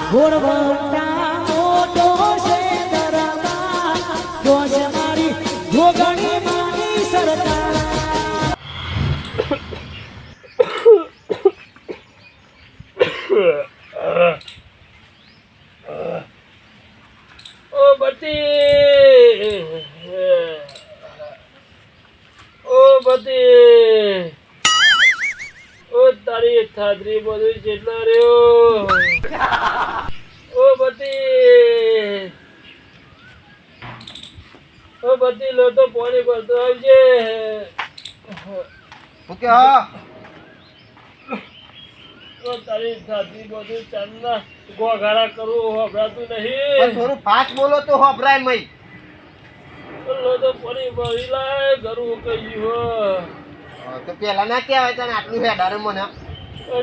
ઘોડવંટા મોટો છે દરબાર જોશ મારી જોગણી મારી સરકાર ઓ બતી ઓ તારી થાદરી બધું જેટલો રહ્યો ઓ બતી લો તો પાણી ભરતો આવજે ઓકે હા તારી થાદરી બધું ચાંદના ગોગાળા કરવું હભરાતું નહીં થોડું ફાસ્ટ બોલો તો હભરાય મય લો તો પાણી ભરી લાય ઘરું કહ્યું તો પેલા ના કહેવાય તને આટલું હેડારે મને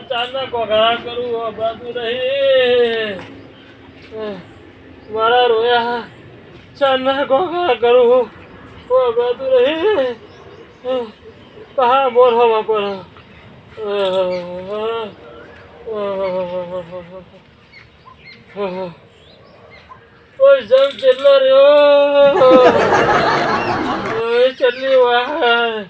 ચાંદના ગોગાળા કરવું હભરાતું નહીં મારા રોયા ચાંદના ગોગાળા કરવું હભરાતું નહીં પહા મોર હવા પર ઓય જમ ચેટલો રહ્યો ઓય ચટલી વાર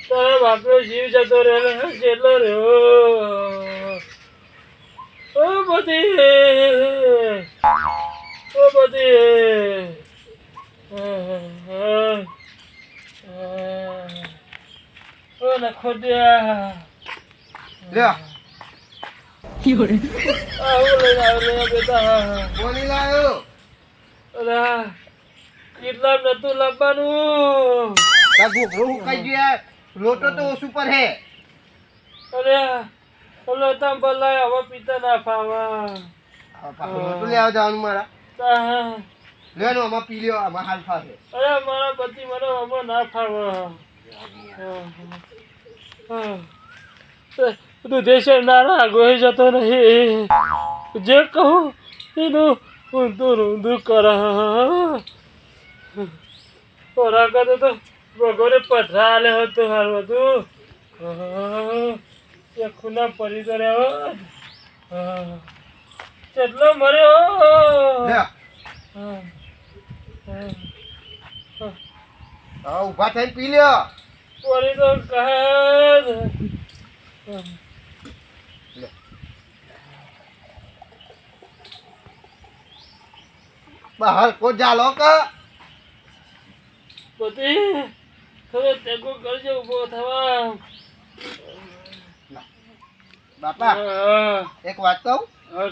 તારા બાપનો જીવ જતો રહ્યો ચેટલો રહ્યો ઓ બધી ઓ નખો દ્યા લે Fiore. બેટા કોની લાયો અલા કેટલા નતું લાવવાનું તા ગોગળું હુકાઈ ગયા લોટો તો ઓછું પર હે અરે ઓલો તમ બલાય હવે પીતા ના ફાવા લોટું લેવા જવાનું મારા તા લેનો આમાં પી લ્યો આમાં હાલ ફાવે અરે મારા પતિ મને હવે ના ફાવા તું દેશે નારા ગોઈ જતો નહીં જે કહું એનું ઊંધું ઊંધું કરા ખોરાક તો ભગોરે પથરા આલે હતો હાલ બધું ખૂના પડી તો રહ્યો કેટલો મર્યો ઉભા થઈને પી લ્યો પડી તો કહે બહાર કો જાલો કે બધી થોડો ટેકો કરજો ઊભો થવા બાપા એક વાત કહું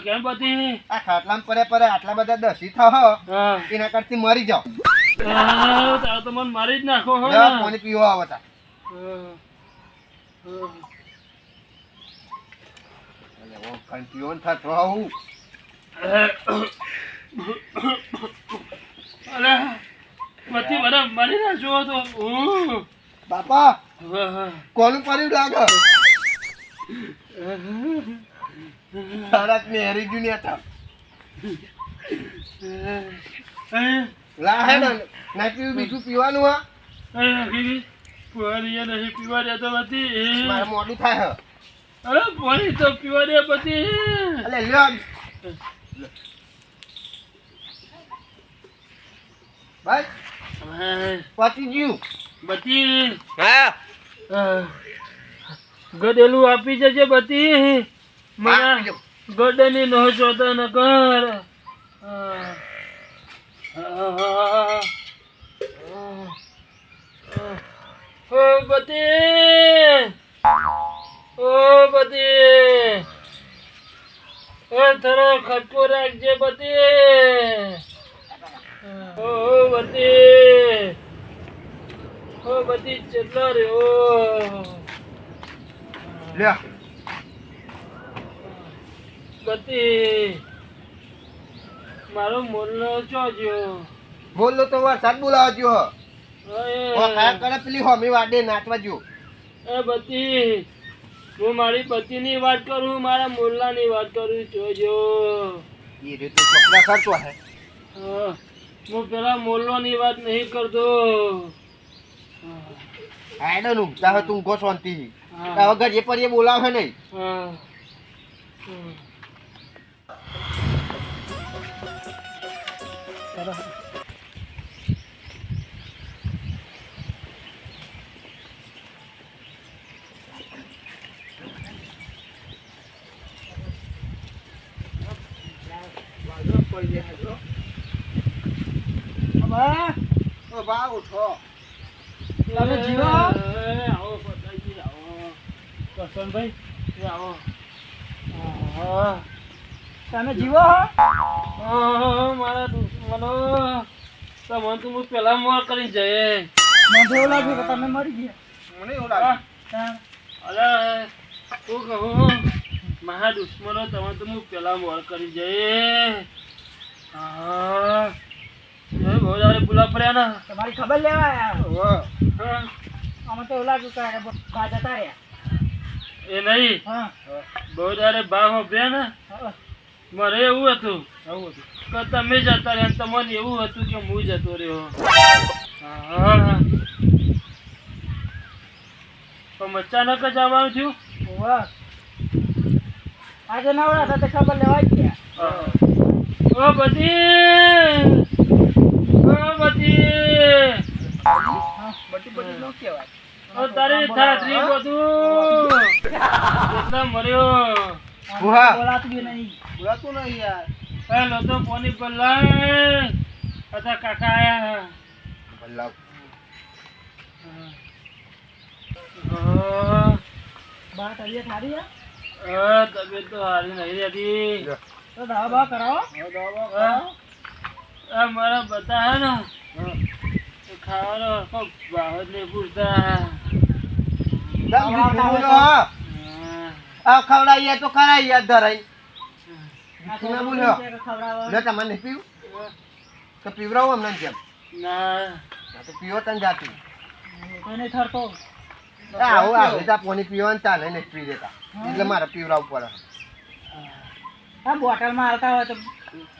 કેમ બધી આ ખાટલામાં પરે આટલા બધા દસી થાવ એના કરતી મરી જાવ તાર તો મને મારી જ નાખો હો પાણી પીવા આવતા કન્ફ્યુઝન થતો હું અરે બધી મને મારી ના જો તો બાપા કોનું પડ્યું લાગે તારા ને હેરી ગયું ને હતા લા હે ને ના પીવું બીજું પીવાનું હા પાણી નહીં પીવા દેતો બધી મારે મોડું થાય અરે પાણી તો પીવા દે બધી અલે લ્યો ભાઈ પતી ગયું બધી હા ગડેલું આપી જજે બધી મને ગડની નો જોતા ન કર ઓ બધી થોડો ખટકો રાખજે બધી બધી ચેટલો રહ્યો લે બધી મારો મોરલો ચોજો બોલો તો વરસાદ બોલાવજો ખાયા કરે પેલી હોમી વાડે નાચવા જો એ બધી હું મારી બતીની વાત કરું મારા મોરલાની વાત કરું જોજો એ રીતે છોકરા ખર્ચો હે હું પેલા મોરલાની વાત નહીં કરતો આડો નું તાહ તું ગો શાંતિ તાવ ઘર એ પર એ બોલાવે નહીં ઓ બા ઉઠો. તમે જીવો? આવો પતાઈ આવો કરશનભાઈ આવો હા તમે જીવો હો? મારા દુશ્મનો તમને તું પેલા મોર કરી જઈએ મને એવું લાગ્યું કે તમે મરી ગયા. મને એવું લાગે. હા. અરે હું કહું મારા દુશ્મનો તમે તો હું પેલા મોર કરી જઈએ હા બહુ દાડે ભૂલા પડ્યા ને તમારી ખબર લેવા આયા. ઓહો. હા અમે તો એવું લાગ્યું કે આને બા જતા રહ્યા. એ નહીં હા. બહુ દાડે બા હોભ્યા ને હા. મારે એવું હતું આવું હતું. કે તમે જતા રહ્યા અને તમને એવું હતું કે હું જતો રહ્યો હા પણ અચાનક જ આવવાનું થયું ઓવા. આજે નવરા હતા તે ખબર લેવા જ ગયા. ઓ બધી હા. બટી નો કહેવાય. ઓ તારી થાતરી બધું કેટલા મર્યો ઉહા. બોલાતું બી નહીં. બોલાતું નહીં યાર. હેલો તો પોની પલ્લા હતા કાકા આયા ભલ્લા. બા તબિયત સારી છે? તબિયત તો સારી નહીં રહેતી તો દવા બવા કરાવો. આ મારા બધા હે ને ખાવાનો કોઈ ભાવ જ નહીં પૂછતા આ ખવડાવીએ તો કરાવીએ ધરાઈ. આ તમે તો બોલ્યો. કે ખવડાવો. લે તમારે નહીં પીવું તો પીવડાવું અમને જેમ. ના આ તો પીવો તને જાતું. તો નહીં થરતો. આવું આવે તો પાણી પીવાનું ચાલે ને પી દેતા એટલે મારે પીવડાવવું પડે. આ બોટલમાં આવતા હોય તો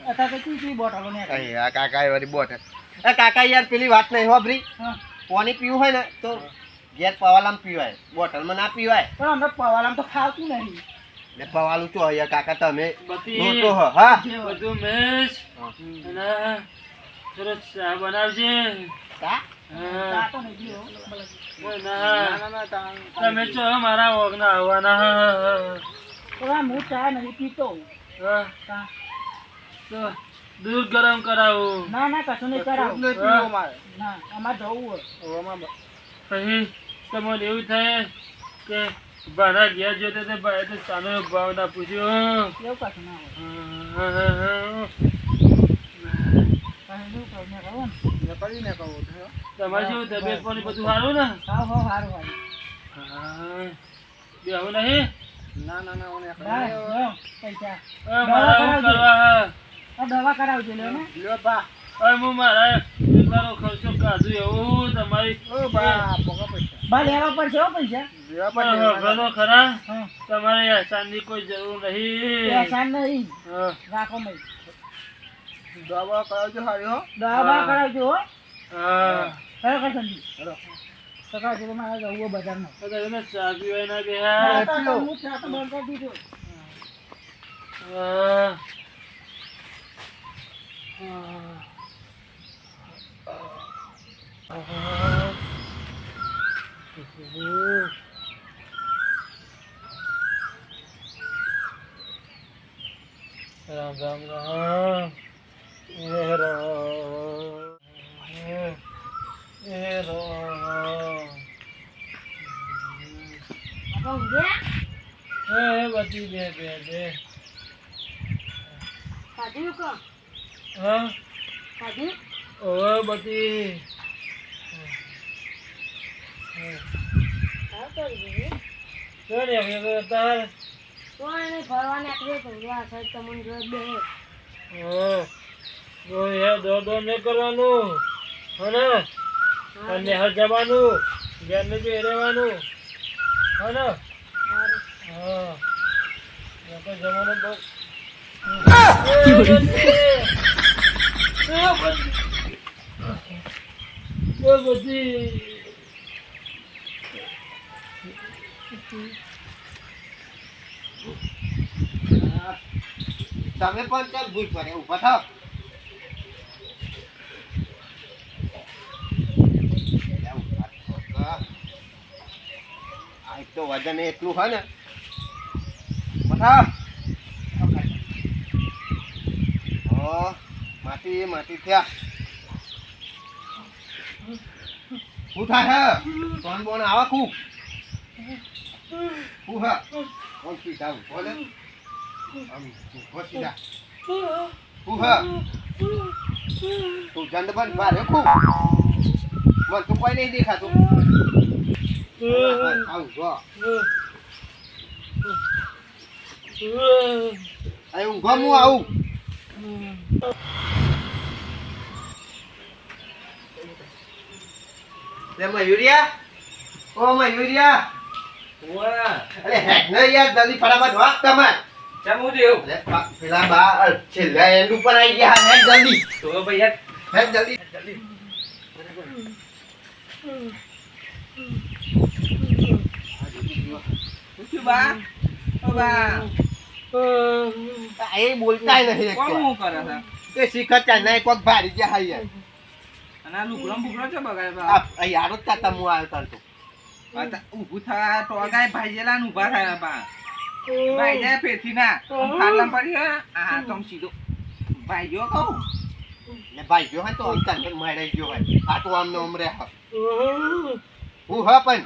અથવા તો કઈ બોટલો ને અરે આ કાકા એ વાળી બોટ. એ કાકા યાર પેલી વાત નહીં હોભરી. હા. પાણી પીવું હોય ને તો ઘેર પવાલામાં પીવાય, બોટલમાં ના પીવાય. પણ અમને પવાલામ તો ખાવતું નહીં. ને પવાલું તો અહીંયા કાકા તમે બધી મોટો હો. હા બધું મેચ અને થોડો ચા બનાવજે કા? હા. ચા તો નહીં પીવો. ના તમે છો મારા ઓગના આવવાના તો આ હું ચા નહીં પીતો. હા. ચા. તો દૂધ ગરમ કરાવું ના ના કશું નહીં કરાવું. નહીં પીવો મારે. ના અમારે જવું હોય. પછી તમને એવું થાય કે ભાના ઘેર જોતે તે ભાઈ તો ચાનો ભાવ ના પૂછ્યો એવું કશું ના હોય. કશું કહું ને કહું ને. કરીને કહું તમારે શું તબિયત પાણી બધું સારું ને હાવ હાવ સારું સારું. હા બેહું નહીં ના ના ના ઓને ના, લ્યો, પૈસા. મારા શું કરવા આ દવા કરાવજો લ્યો ને. લ્યો બા. હું મારા કેટલાનો ખર્ચો કાઢું એવું તમારી ઓ બા પોકા પૈસા બા લેવા પડશે હો પૈસા. લેવા ઘણો ખરા હા. તમારે અહેસાનની કોઈ જરૂર નહીં પૈસા નહીં. હા. રાખો મય. દવા કરાવજો હારી હો. દવા બવા કરાવજો હો. હા હેલો કરશનજી. સકાળ જેવો મારે જવું હોય બજારમાં. તો તમે ચા પીવાય ના બેહા ચા તો હું ચા તો બંધ કરી દીધો. હા. રામ રામ રામ હે રામ હે રામ આપો ઊંઘ્યા? હે બધી બે બે બે ખાધું કો? હા ખાધું? ઓવે બધી હા કરી દીધું. ચાલ હવે તાર કોઈ નહીં ફરવા નીકળ્યો તો આ સાઈડ તમને જોઈ બે. હા કોઈ હે દો દો નહીં કરવાનું હને અને હર જવાનું ઘેરને બી રહેવાનું હને હા કોઈ જવાનું બહુ બધી તમે પણ ચાલ ભૂલ પડે ઉભા થાવ. આ એક તો વજન એટલું હોય ને બતા માટી માટી થયા શું થાય હે કોણ બોન આવા ખૂબ હું હા કોણ સીધા બોલે આમ સીધા હું હા તું જંડ બન બારે ખૂબ મને તો કોઈ નહીં દેખાતું આવું જો અહીં ઊંઘો હું આવું લે મયુરિયા ઓ મયુરિયા અરે હેડ ન યાર જલ્દી ફટાફટ વાગ તમાર કેમ હું દેવ અરે પેલા બા છેલ્લા એન્ડ ઉપર આવી ગયા હેડ જલ્દી તો ભાઈ હેડ જલ્દી જલ્દી શું બા ઓ બા એ બોલતા નહીં કોણ હું કરે છે એ શીખતા નહીં કોક ભારી ગયા હાઈ અને આ લુગડો બુગડો છે બગાય બા આ યાર જ તાતા મુ આવતા તો ઊભું થા તો ગાય ભાઈજેલા ઊભા થયા બા ભાઈ જાય પેથી ના ખાટલા પડી હે આ તમ સીધો ભાઈ જો કહું ને ભાઈ જો હે તો અંકલ પણ મારે જો હે આ તો આમને ઉમરે હા હું હા પણ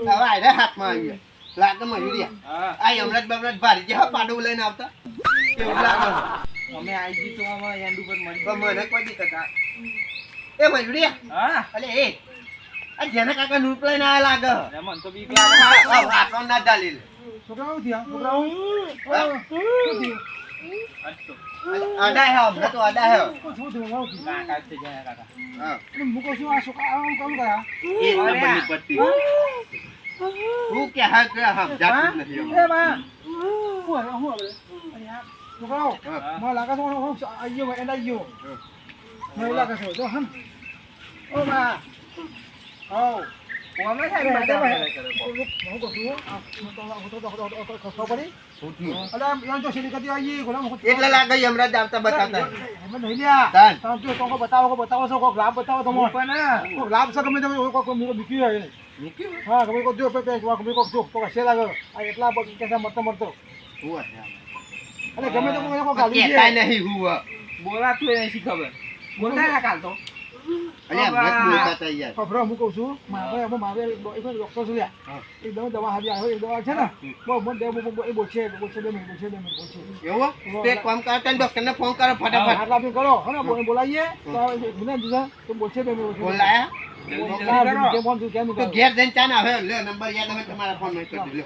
હવે આરે હાથમાં આવી લાગે મયુરિયા હા આ હમણાં જ ભારી ગયા પાડું લઈને આવતા એવું લાગે અમે આઈ જી તો અમે એન્ડ ઉપર મળી પણ મને કોઈ દીકત આ એ મયુરિયા હા અલે એ આ જેના કાકા નૂર લઈને આયા લાગે મન તો બીક લાગે આટલો ના ચાલી લે છોકરાઓ થયા છોકરાઓ આડા હે હમણાં તો આડા હે કાકા છે જાય કાકા હા મુકો શું આ છોકરા આમ કામ કરા એ નંબરની પટ્ટી હું કે હા કે હમ જાતું નથી એ બા હું હવે છોકરાઓ મને લાગે છે હું આયો એન્ડ આયો મને લાગે છે જો હમ ઓ બા ઓ ઓમે થાય બધા હું કહું છું આ ખસો પડી અલા યાર જો શેરી કદી આઈ ગોલા મુકો એટલે લાગે હમણાં જ આવતા બતાતા એમ નહીં લ્યા તમે જો તો બતાવો છો કોક લાભ બતાવો તમે પણ કોક લાભ છે ગમે તમે કોક મુકો બીકી આવે નીકળ્યું હા ગમે કોક જો પે કોક કોક જો તો કશે લાગે આ એટલા બગ કે મરતો હું અરે ગમે તો કોક ગાલી કે કાઈ નહીં હું બોલાતું નહીં શી ખબર બોલતા ના કાલ તો અરે હમણાં જ બોલતા યાર ખબર હું કહું છું મારે ડોક્ટર છું લ્યા એકદમ દવા હારી આવે એક દવા છે ને બહુ મને એ બોલશે એવું તે કામ કરતા ડોક્ટરને ફોન કરો ફટાફટ આટલા આપી કરો હે ને બોલાવીએ તો મને દીધા તો બોલશે બોલાયા તો ઘેર જઈને ચા ના હવે લે નંબર યાદ હવે તમારા ફોન માં કરી દો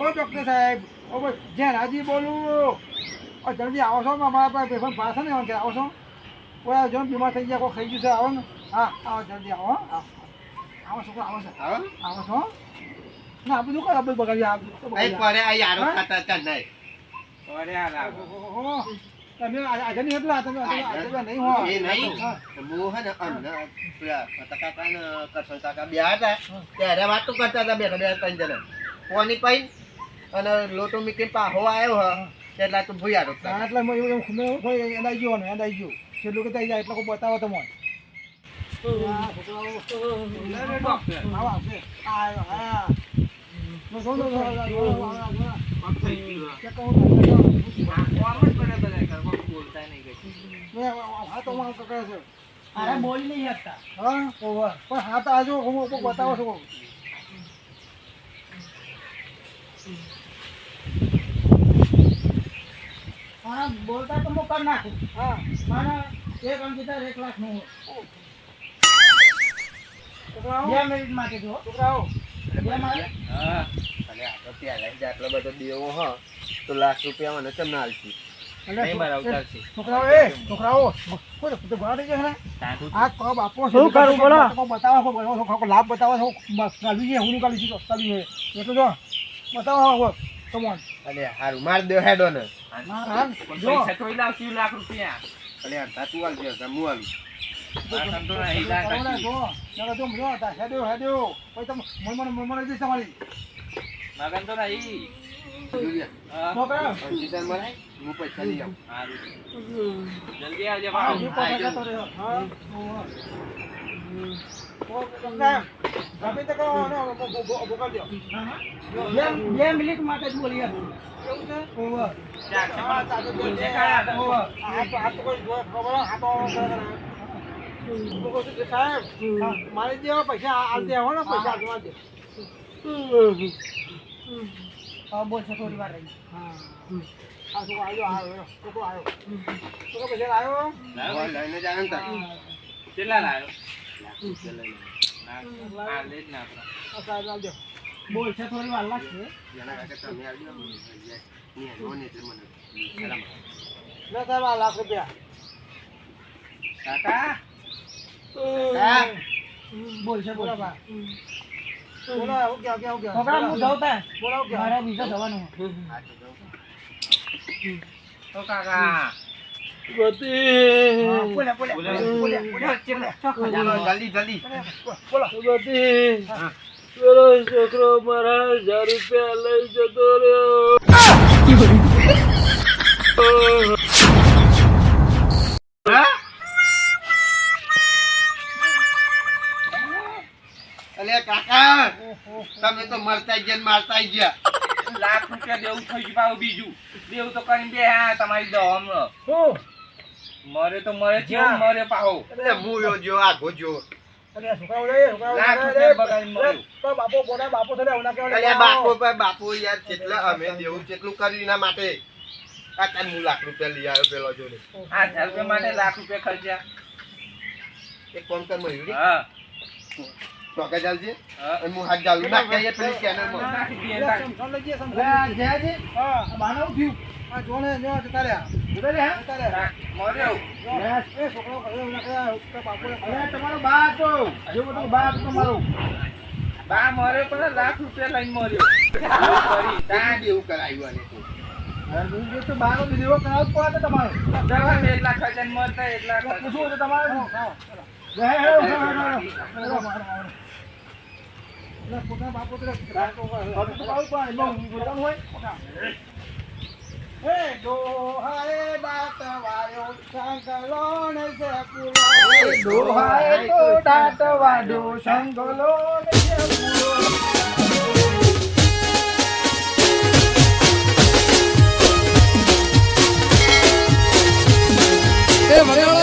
ડોક્ટર સાહેબ ઓ જ્યાં રાજી બોલું જલ્દી આવો છો અમારા પાસે પેપર પાસે ને આવો છો કોઈ જો બીમાર થઈ ગયા કોઈ ખાઈ ગયું છે આવો ને હા આવો જલ્દી આવો આવો છોકરો આવો છો આવો છો ના બધું કઈ આપણે બગાડી અહીં પડે આ યારો ખાતા હતા નહીં તમે આજે નહીં હતા તમે નહીં હો એ નહીં હું હે ને અમને પેલા કાકા ને કરશન કાકા બે હતા ત્યારે વાતો કરતા હતા બેઠા બે ત્રણ જણા કોની પાઈ અને લોટો મીકીને પાહો આવ્યો હ એટલા તો ભૂયા રોકતા એટલે એમ એનાઈ ગયો ને એનાઈ ગયો છેલ્લું કે જાય એટલે કોઈ બતાવો તમે બોલી નહીં શકતા હા પણ હા તો આજો હું બતાવો છો હા બોલતા તો હું કરી નાખું હા મારા એક અંકિતા 1 લાખ નું 2 મિનિટ માટે જો છોકરાઓ 2 મિનિટ હા અરે આ તો ત્યાં લઈ જાય આટલો બધો દેવો હ તો લાખ રૂપિયા મને કેમ ના આલતી છોકરાઓ કોઈ તો ગાડી છે ને આ કબ આપો શું કરું બોલો બતાવો લાભ બતાવો કાલી છે હું કાલી છે કાલી છે એટલે જો બતાવો કમોન અલે હારું માર દે હેડો ને પૈસા તો લાવ લાખ રૂપિયા અલે આ તાતું આલ દે હું આલું આ સંતો ના ઈલા કાકી જો જો તા હેડો કોઈ તો મન દે તમારી માગન તો નહીં હા. છોકરા અંકિતને મળાય, હું પૈસા લઈ આવું. સારું. જલ્દી આવજે આ પાછો. જીવ પાસે જતો રહ્યો. હા ઓહો. ગમે તે કરો ને ભોગવ દો. બે મિનિટ માટે જ બોલી એવું છે ઓહો. ચાલશે હા, પણ ચાલશે. બોલશે કયા હતા? ઓહો. આ તો કોઈ જોવે ખબર હોય, આ તો લોકો શું કે સાહેબ હા, મારી જે પૈસા આલતે આવો ને પૈસા આલવા દે. હા બોલ છે થોડી વાર રહી. હા આ છોકરો આવ્યો છોકરો આવ્યો પૈસા આવ્યો. હવે લઈને જ આવ્યો ને તાર. કેટલા લાવ્યો? લાખ રૂપિયા લઈને. હા, લે જ ને આપણે. આ સાહેબ આવજો. બોલ છે થોડી વાર લાગશે. એના કાકા તમે આવજો. ને નોન એટલે મને સલામ. લે સાહેબ આ લાખ રૂપિયા. કાકા હા. બોલ છે બોલો બા. બોલો હું કે છોકરા હું જાઉં તા. બોલો કે મારે બીજા જવાનું. હા, તો જાઉં. ઓ કાકા બોલે બોલે બોલે ચાલો, જલ્દી જલ્દી. બોલો હા. પેલો છોકરો મારા 1000 રૂપિયા લઈ જતો રહ્યો. હા? અલે કાકા, તમે તો મરતા ગયા ને મારતા ગયા. લાખ રૂપિયા દેવું થઈ ગયું પાછું બીજું દેવું તો કરીને બે હા તમારી દવામાં હું મરે તો મરે જેવું મરે પાહો એટલે હું યો જો આગો જો. અરે છોકરાઓ લે લાખ રૂપિયા બગાડી મળ્યું. તો બાપો થડે ઓના કે અલે બાપુ યાર કેટલા અમે દેવું કેટલું કર્યું એના માટે. આ તાર હું લાખ રૂપિયા લઈ આવ્યો પેલો જોડે. 8,000 રૂપિયા માટે લાખ રૂપિયા ખર્ચ્યા. એક કોમ કર મયુરી. હા ટોકા ચાલશે. હા. અને હું હાથ જાલું નાખી આવીએ પેલી ચેનલમાં. નાખી દઈએ, નાખી. હા બાનો થયું આ જોને જો તારે તારે મર્યો. એ છોકરાઓ કરે ઓના કે બાપો તમારો બા તો જેવો તો બા તમારો. બા મર્યો પણ લાખ રૂપિયા લઈને મર્યો. એવું કરી. ત્યાં દેવું કરાવ્યું આને તો. તો બાનો વિડિયો કરાવ પડે તમારે દવા છે એટલા ખર્ચાને મરતા એટલા ખર્ચા. પૂછવું તો તમારે મને